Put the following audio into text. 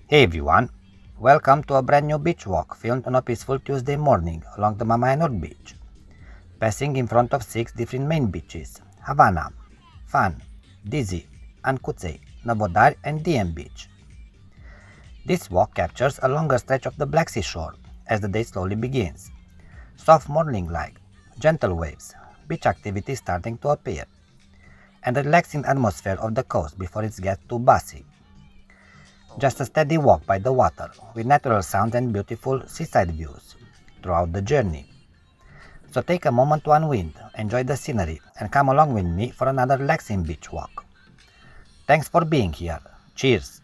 Hey everyone, welcome to a brand new beach walk filmed on a peaceful Tuesday morning along the Mamaia Nord beach, passing in front of 6 different main beaches: Havana, Fan, Dizzy, Ancutei, Navodari and DM Beach. This walk captures a longer stretch of the Black Sea shore as the day slowly begins. Soft morning light, gentle waves, beach activity starting to appear, and the relaxing atmosphere of the coast before it gets too bossy. Just a steady walk by the water, with natural sounds and beautiful seaside views throughout the journey. So take a moment to unwind, enjoy the scenery, and come along with me for another relaxing beach walk. Thanks for being here. Cheers!